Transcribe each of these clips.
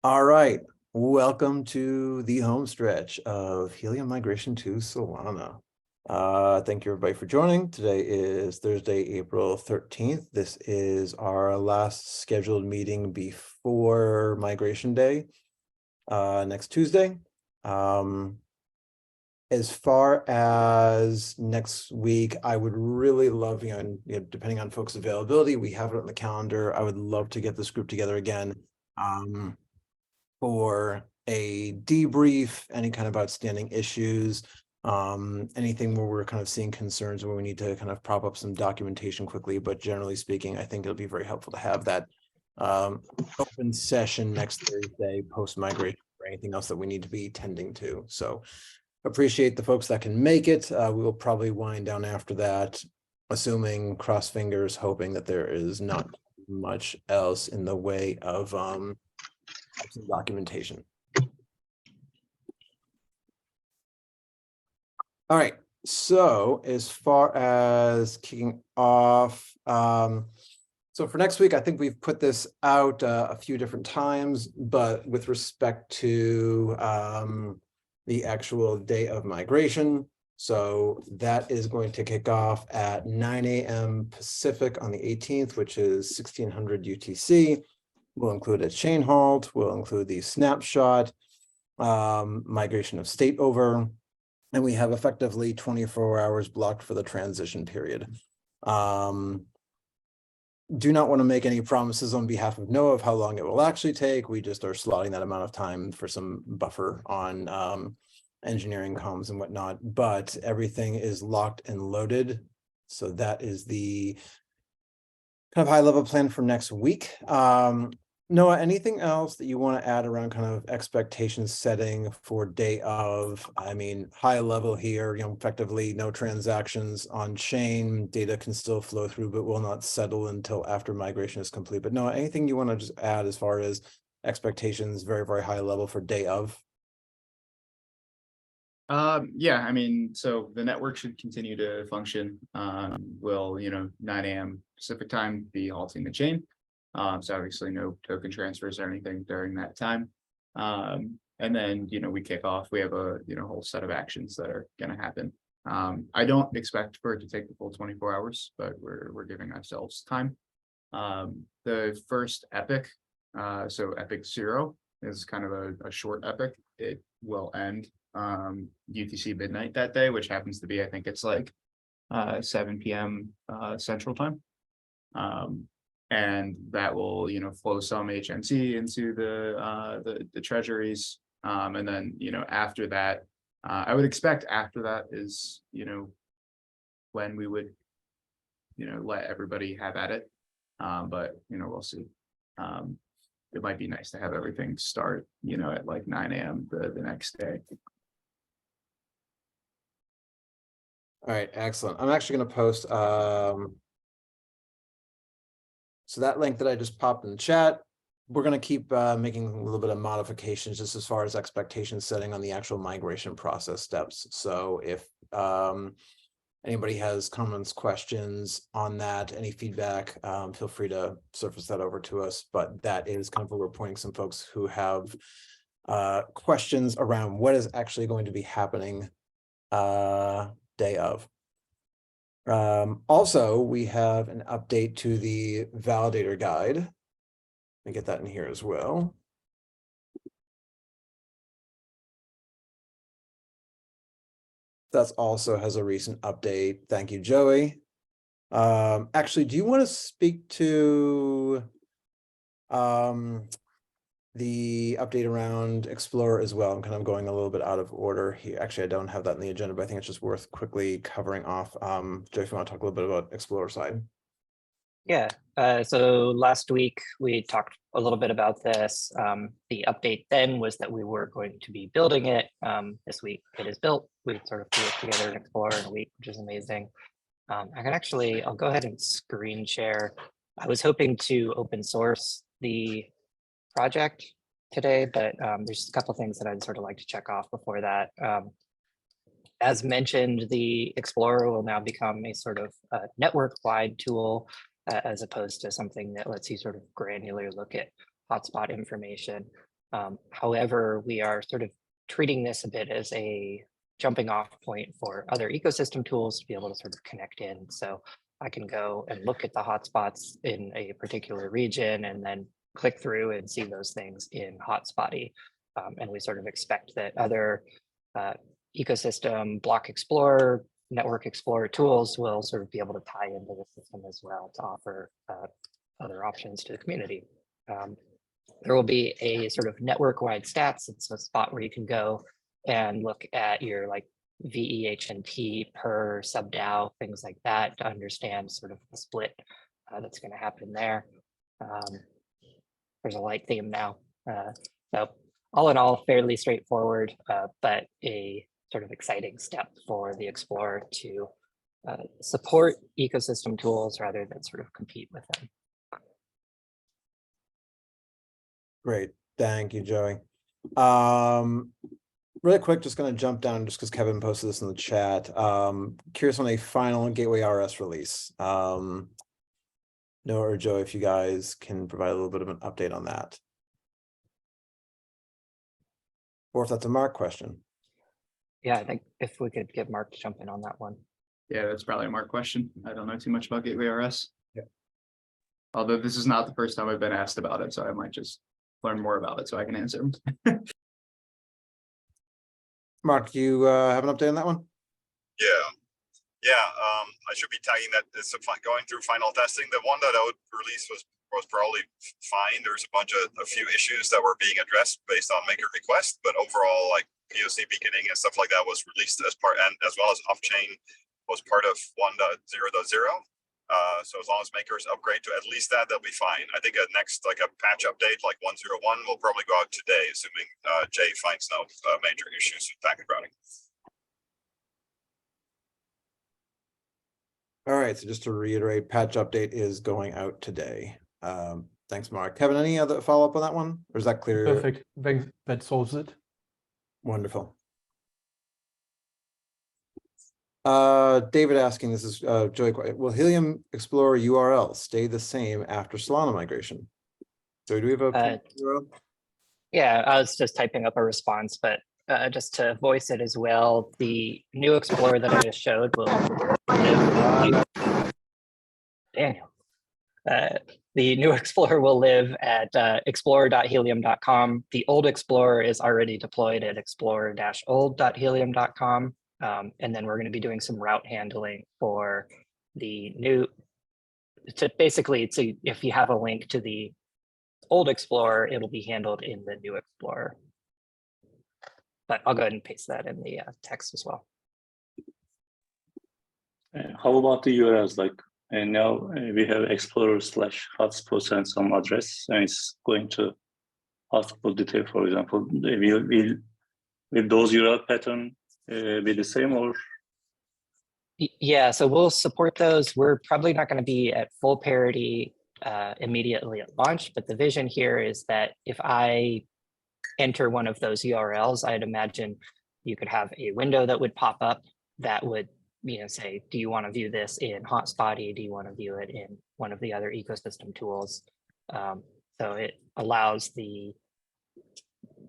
All right, welcome to the home stretch of Helium migration to Solana. Thank you everybody for joining. Today is Thursday, April 13th. This is our last scheduled meeting before migration day, next Tuesday. As far as next week, I would really love, depending on folks' availability, we have it on the calendar. I would love to get this group together again. For a debrief, any kind of outstanding issues, anything where we're kind of seeing concerns where we need to kind of prop up some documentation quickly. But generally speaking, I think it'll be very helpful to have that open session next Thursday post-migration or anything else that we need to be tending to. So appreciate the folks that can make it. We will probably wind down after that, assuming, cross fingers, hoping that there is not much else in the way of some documentation. All right, so as far as kicking off, so for next week, I think we've put this out a few different times, but with respect to the actual day of migration, so that is going to kick off at 9 a.m. Pacific on the 18th, which is 1600 UTC. We'll include a chain halt, we'll include the snapshot, migration of state over, and we have effectively 24 hours blocked for the transition period. Do not want to make any promises on behalf of Noah of how long it will actually take. We just are slotting that amount of time for some buffer on engineering comms and whatnot, but everything is locked and loaded. So that is the kind of high level plan for next week. Noah, anything else that you want to add around kind of expectation setting for day of? I mean, high level here, effectively no transactions on chain, data can still flow through, but will not settle until after migration is complete. But Noah, anything you want to just add as far as expectations, very, very high level for day of? Yeah, I mean, so the network should continue to function. Will 9 a.m. Pacific time be halting the chain? So obviously no token transfers or anything during that time. And then we kick off. We have a whole set of actions that are going to happen. I don't expect for it to take the full 24 hours, but we're giving ourselves time. The first epic, so epic 0 is kind of a short epic. It will end UTC midnight that day, which happens to be, I think it's like 7 p.m. Central time. And that will flow some HNC into the treasuries. And then after that, I would expect after that is when we would let everybody have at it. But we'll see. It might be nice to have everything start at like 9 a.m. the next day. All right, excellent. I'm actually going to post so that link that I just popped in the chat, we're going to keep making a little bit of modifications just as far as expectation setting on the actual migration process steps. So if anybody has comments, questions on that, any feedback, feel free to surface that over to us. But that is kind of where we're pointing some folks who have questions around what is actually going to be happening day of. Also, we have an update to the validator guide. Let me get that in here as well. That also has a recent update. Thank you, Joey. Actually, do you want to speak to the update around Explorer as well? I'm kind of going a little bit out of order here. Actually, I don't have that in the agenda, but I think it's just worth quickly covering off. Joe, if you want to talk a little bit about Explorer side. Yeah, so last week we talked a little bit about this. The update then was that we were going to be building it. This week it is built. We sort of put it together in Explorer in a week, which is amazing. I'll go ahead and screen share. I was hoping to open source the project today, but there's a couple things that I'd sort of like to check off before that. As mentioned, the Explorer will now become a sort of network-wide tool as opposed to something that lets you sort of granular look at hotspot information. However, we are sort of treating this a bit as a jumping off point for other ecosystem tools to be able to sort of connect in. So I can go and look at the hotspots in a particular region and then click through and see those things in Hotspotty. And we sort of expect that other ecosystem block explorer, network explorer tools will sort of be able to tie into the system as well to offer other options to the community. There will be a sort of network-wide stats. It's a spot where you can go and look at your like VEHNT per sub DAO, things like that, to understand sort of the split that's going to happen there. There's a light theme now. So all in all, fairly straightforward, but a sort of exciting step for the Explorer to support ecosystem tools rather than sort of compete with them. Great, thank you, Joey. Really quick, just going to jump down just because Kevin posted this in the chat. Curious on a final Gateway RS release. Noah or Joe, if you guys can provide a little bit of an update on that. Or if that's a Mark question. Yeah, I think if we could get Mark to jump in on that one. Yeah, that's probably a Mark question. I don't know too much about Gateway RS. Yeah. Although this is not the first time I've been asked about it, so I might just learn more about it so I can answer them. Mark, do you have an update on that one? Yeah, I should be tagging that it's going through final testing. The 1.0 release was probably fine. There's a few issues that were being addressed based on maker request, but overall, like POC beaconing and stuff like that was released as part, and as well as off-chain was part of 1.0.0. So as long as makers upgrade to at least that, they'll be fine. I think a next like a patch update like 1.0.1 will probably go out today, assuming Jay finds no major issues with packet routing. All right, so just to reiterate, patch update is going out today. Thanks, Mark. Kevin, any other follow-up on that one? Or is that clear? Perfect. That solves it. Wonderful. David asking, this is Joey, will Helium Explorer URL stay the same after Solana migration? So do we have a URL? Yeah, I was just typing up a response, but just to voice it as well, the new Explorer that I just showed will live on Daniel. The new Explorer will live at explorer.helium.com. The old Explorer is already deployed at explorer-old.helium.com. And then we're going to be doing some route handling for the new, basically, if you have a link to the old Explorer, it'll be handled in the new Explorer. But I'll go ahead and paste that in the text as well. How about the URLs? Like, and now we have explorer/hotspot and some address, and it's going to hotspot detail, for example. Will those URL pattern be the same, or? Yeah, so we'll support those. We're probably not going to be at full parity immediately at launch, but the vision here is that if I enter one of those URLs, I'd imagine you could have a window that would pop up that would, say, do you want to view this in Hotspotty? Do you want to view it in one of the other ecosystem tools? So it allows the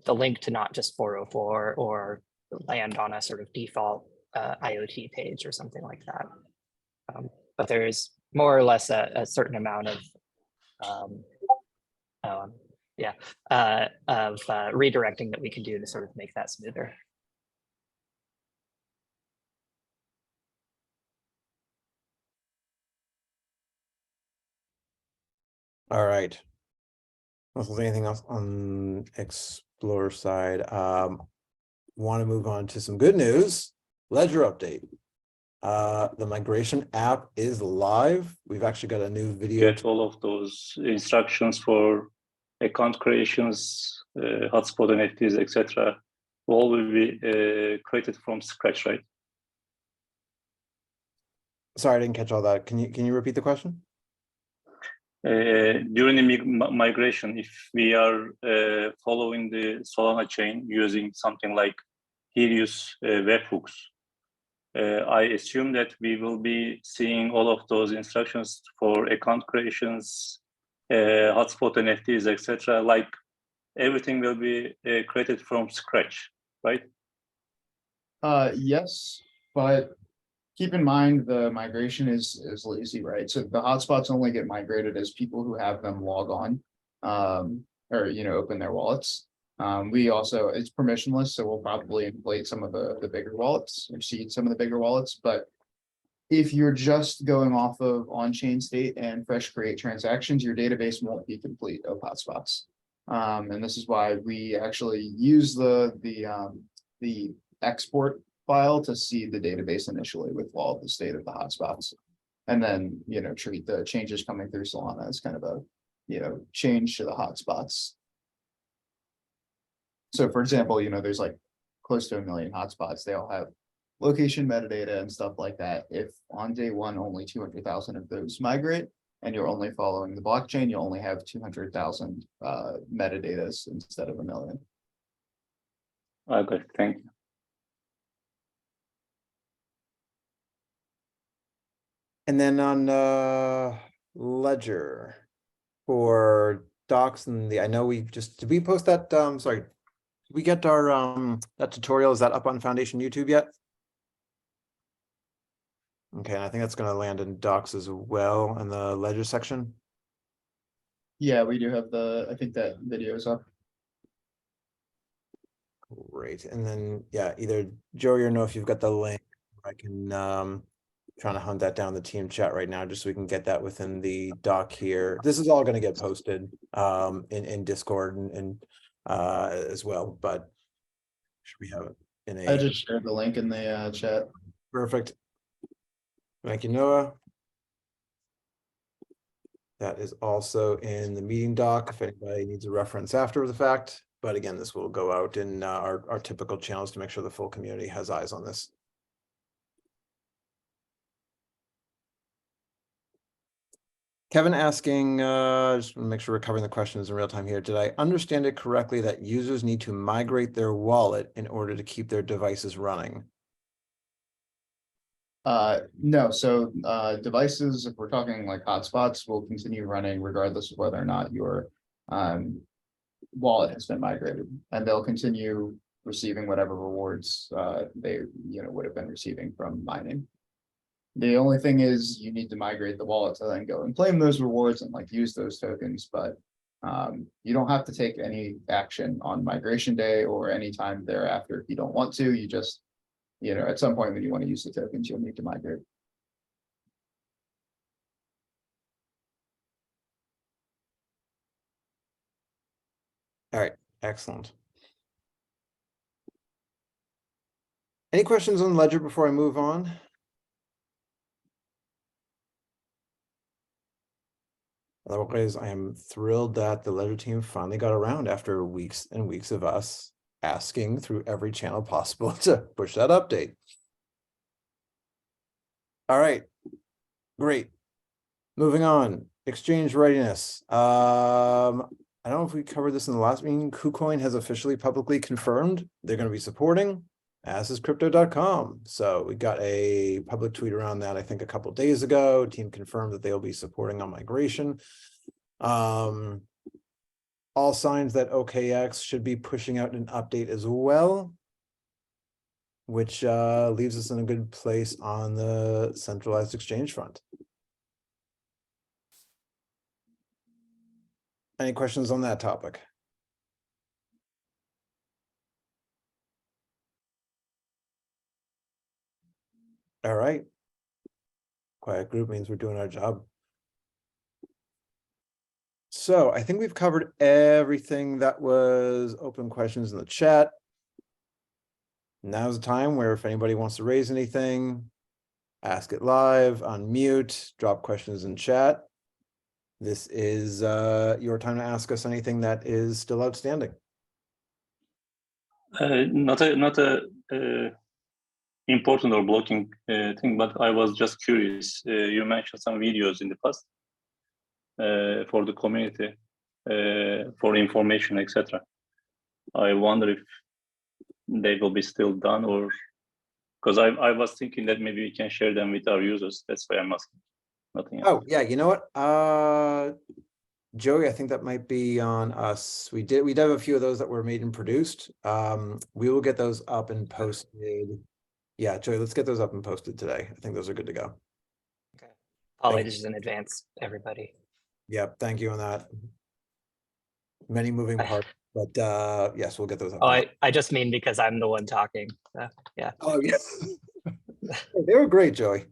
link to not just 404 or land on a sort of default IoT page or something like that. But there is more or less a certain amount of redirecting that we can do to sort of make that smoother. All right. If there's anything else on Explorer side, want to move on to some good news. Ledger update. The migration app is live. We've actually got a new video. Get all of those instructions for account creations, hotspot NFTs, etc. All will be created from scratch, right? Sorry, I didn't catch all that. Can you repeat the question? During the migration, if we are following the Solana chain using something like Helios webhooks, I assume that we will be seeing all of those instructions for account creations, hotspot NFTs, etc., like everything will be created from scratch, right? Yes, but keep in mind the migration is lazy, right? So the hotspots only get migrated as people who have them log on, or open their wallets. We also, it's permissionless, so we'll probably inflate some of the bigger wallets or seed some of the bigger wallets, but if you're just going off of on-chain state and fresh create transactions, your database won't be complete of hotspots. And this is why we actually use the export file to seed the database initially with all the state of the hotspots. And then, treat the changes coming through Solana as kind of a, change to the hotspots. So for example, there's like close to 1 million hotspots. They all have location metadata and stuff like that. If on day one, only 200,000 of those migrate and you're only following the blockchain, you only have 200,000 metadatas instead of 1 million. Okay, thank you. And then on Ledger for docs and I know we just, did we post that, sorry, did we get our, that tutorial, is that up on Foundation YouTube yet? Okay, and I think that's gonna land in docs as well in the Ledger section. Yeah, we do have I think that video is up. Great, and then, yeah, either Joey or no, if you've got the link, I can, trying to hunt that down the team chat right now, just so we can get that within the doc here. This is all gonna get posted, in Discord and as well, but should we have it in I a, just shared the link in the chat. perfect. Thank you, Noah. That is also in the meeting doc, if anybody needs a reference after the fact. But again, this will go out in our typical channels to make sure the full community has eyes on this. Kevin asking, just want to make sure we're covering the questions in real time here. Did I understand it correctly that users need to migrate their wallet in order to keep their devices running? No, so devices, if we're talking like hotspots, will continue running regardless of whether or not your wallet has been migrated, and they'll continue receiving whatever rewards they would have been receiving from mining. The only thing is you need to migrate the wallet to then go and claim those rewards and like use those tokens, but you don't have to take any action on migration day or any time thereafter if you don't want to. You just at some point when you want to use the tokens, you'll need to migrate. All right, excellent. Any questions on Ledger before I move on? Otherwise, I am thrilled that the Ledger team finally got around after weeks and weeks of us asking through every channel possible to push that update. All right, great. Moving on, exchange readiness. I don't know if we covered this in the last meeting. KuCoin has officially publicly confirmed they're going to be supporting, as is crypto.com. So we got a public tweet around that, I think a couple of days ago. Team confirmed that they'll be supporting on migration. All signs that OKX should be pushing out an update as well, which leaves us in a good place on the centralized exchange front. Any questions on that topic? All right. Quiet group means we're doing our job. So I think we've covered everything that was open questions in the chat. Now's the time where if anybody wants to raise anything, ask it live, unmute, drop questions in chat. This is your time to ask us anything that is still outstanding. Not a important or blocking thing, but I was just curious. You mentioned some videos in the past for the community, for information, etc. I wonder if they will be still done, or because I was thinking that maybe we can share them with our users. That's why I'm asking. Nothing else. Oh yeah, you know what? Joey, I think that might be on us. We did have a few of those that were made and produced. We will get those up and posted. Yeah, Joey, let's get those up and posted today. I think those are good to go. Okay. Apologies in advance, everybody. Yep, thank you on that. Many moving parts, but yes, we'll get those up. Oh, I just mean because I'm the one talking. Yeah. Oh, yes. They were great, Joey.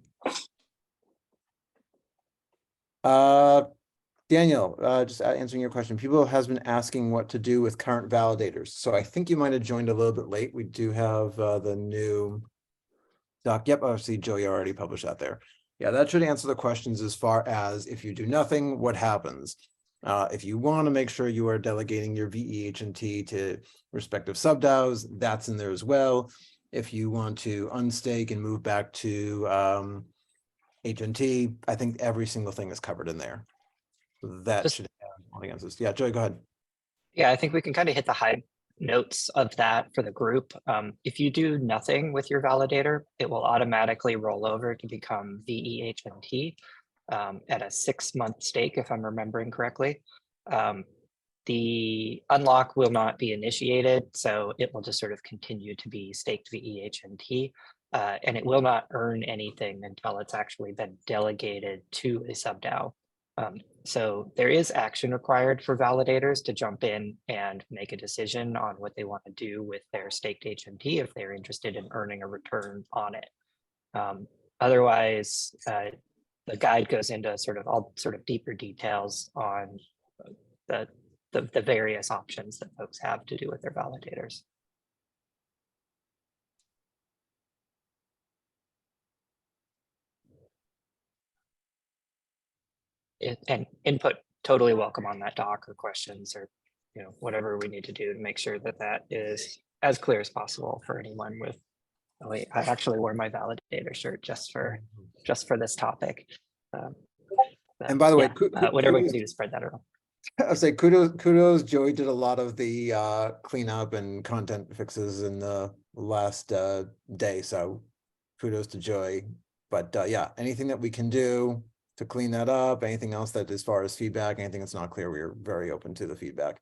Daniel, just answering your question, people has been asking what to do with current validators. So I think you might have joined a little bit late. We do have the new doc. Yep, I see Joey already published that there. Yeah, that should answer the questions as far as if you do nothing, what happens? If you want to make sure you are delegating your VEH&T to respective sub-DAOs, that's in there as well. If you want to unstake and move back to HNT, I think every single thing is covered in there. That should have all the answers. Yeah, Joey, go ahead. Yeah, I think we can kind of hit the high notes of that for the group. If you do nothing with your validator, it will automatically roll over to become VEHNT at a 6-month stake, if I'm remembering correctly. The unlock will not be initiated, so it will just sort of continue to be staked VEHNT, and it will not earn anything until it's actually been delegated to a sub-DAO. So there is action required for validators to jump in and make a decision on what they want to do with their staked HNT if they're interested in earning a return on it. Otherwise, the guide goes into all deeper details on the various options that folks have to do with their validators. And input totally welcome on that doc or questions or whatever we need to do to make sure that that is as clear as possible for anyone with. Oh wait, I actually wore my validator shirt just for this topic. And by the way, whatever we can do to spread that around. I'll say kudos. Joey did a lot of the cleanup and content fixes in the last day, so kudos to Joey. But yeah, anything that we can do to clean that up, anything else that as far as feedback, anything that's not clear, we are very open to the feedback.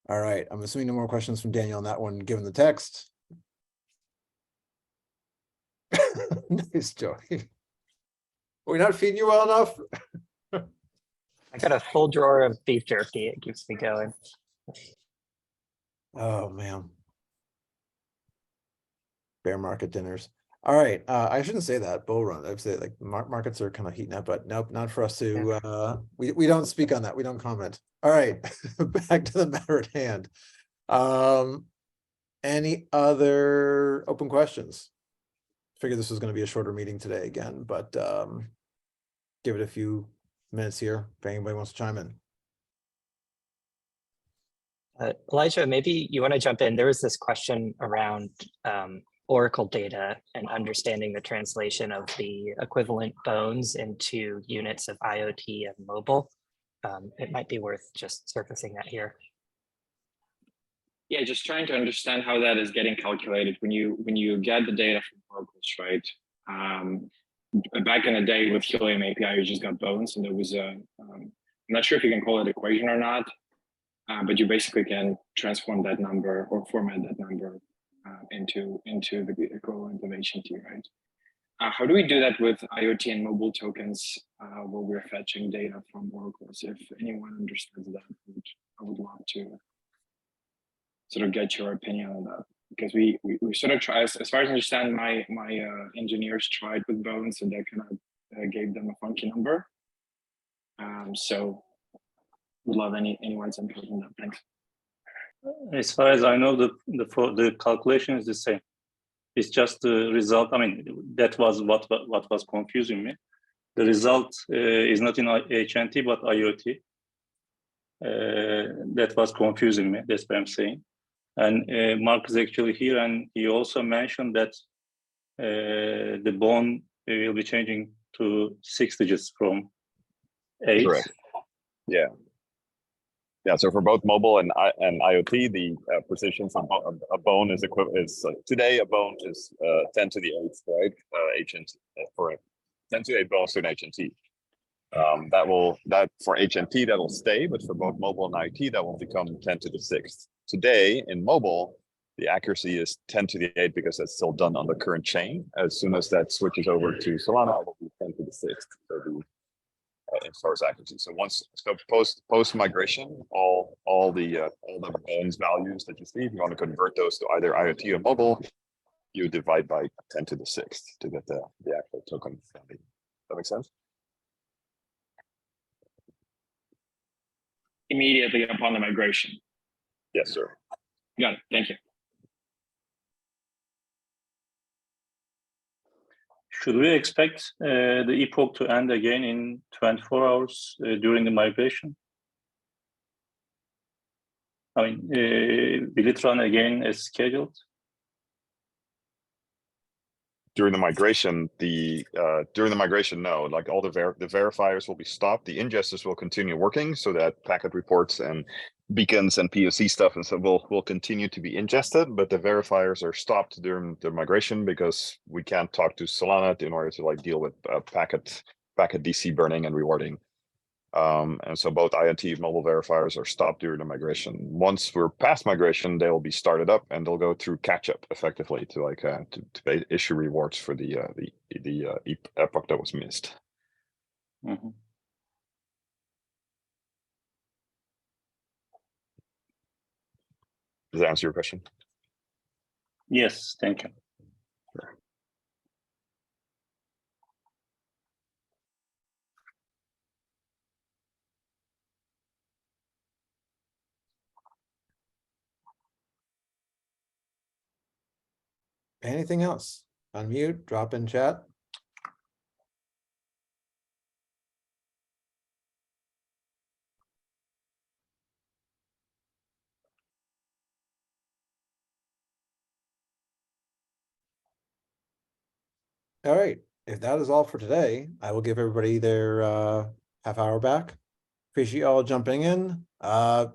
All right, I'm assuming no more questions from Daniel on that one, given the text. Nice, Joey. We're not feeding you well enough. I got a full drawer of beef jerky. It keeps me going. Oh man. Bear market dinners. All right, I shouldn't say that. Bull run. I'd say like markets are kind of heating up, but nope, not for us to. We don't speak on that. We don't comment. All right, back to the matter at hand. Any other open questions? Figured this was going to be a shorter meeting today again, but give it a few minutes here if anybody wants to chime in. Elijah, maybe you want to jump in. There was this question around Oracle data and understanding the translation of the equivalent bones into units of IoT and mobile. It might be worth just surfacing that here. Yeah, just trying to understand how that is getting calculated when you get the data from Oracles, right? Back in the day with Helium API, you just got bones, and there was a I'm not sure if you can call it equation or not, but you basically can transform that number or format that number into the equivalent of HNT, right? How do we do that with IoT and mobile tokens where we're fetching data from Oracles? If anyone understands that, I would love to sort of get your opinion on that, because we sort of try, as far as I understand, my engineers tried with bones and that kind of gave them a funky number. So would love anyone's input on that. Thanks. As far as I know, the calculation is the same. It's just the result. I mean, that was what was confusing me. The result is not in HNT but IoT. That was confusing me. That's what I'm saying. And Mark is actually here, and he also mentioned that the bone will be changing to 6 digits from 8. Correct. Yeah. Yeah. So for both mobile and IoT, the precision for a bone is today a bone is 10 to the 8th, right? HNT for 10 to the 8 bones to an HNT. That for HNT that'll stay, but for both mobile and IoT that will become 10 to the 6th. Today in mobile, the accuracy is 10 to the 8 because that's still done on the current chain. As soon as that switches over to Solana, it will be 10 to the 6th. So the in-source accuracy. So post migration, all the bones values that you see, if you want to convert those to either IoT or mobile, you divide by 10 to the 6th to get the actual token value. That makes sense? Immediately upon the migration. Yes, sir. Got it. Thank you. Should we expect the epoch to end again in 24 hours during the migration? I mean, will it run again as scheduled? During the migration, no. Like all the verifiers will be stopped. The ingesters will continue working, so that packet reports and beacons and POC stuff and so will continue to be ingested. But the verifiers are stopped during the migration because we can't talk to Solana in order to like deal with packet DC burning and rewarding. And so both IoT and mobile verifiers are stopped during the migration. Once we're past migration, they will be started up and they'll go through catch up effectively to like to issue rewards for the epoch that was missed. Mm-hmm. Does that answer your question? Yes, thank you. Sure. Anything else? Unmute, drop in chat. All right, if that is all for today, I will give everybody their half hour back. Appreciate you all jumping in. 5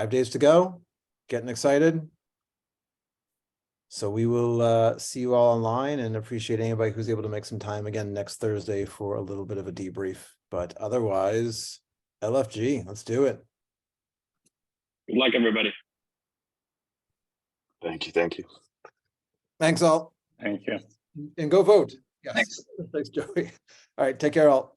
days to go, getting excited. So we will see you all online and appreciate anybody who's able to make some time again next Thursday for a little bit of a debrief. But otherwise, LFG, let's do it. Good luck, everybody. Thank you. Thank you. Thanks all. Thank you. And go vote. Yes. Thanks. Thanks, Joey. All right, take care all.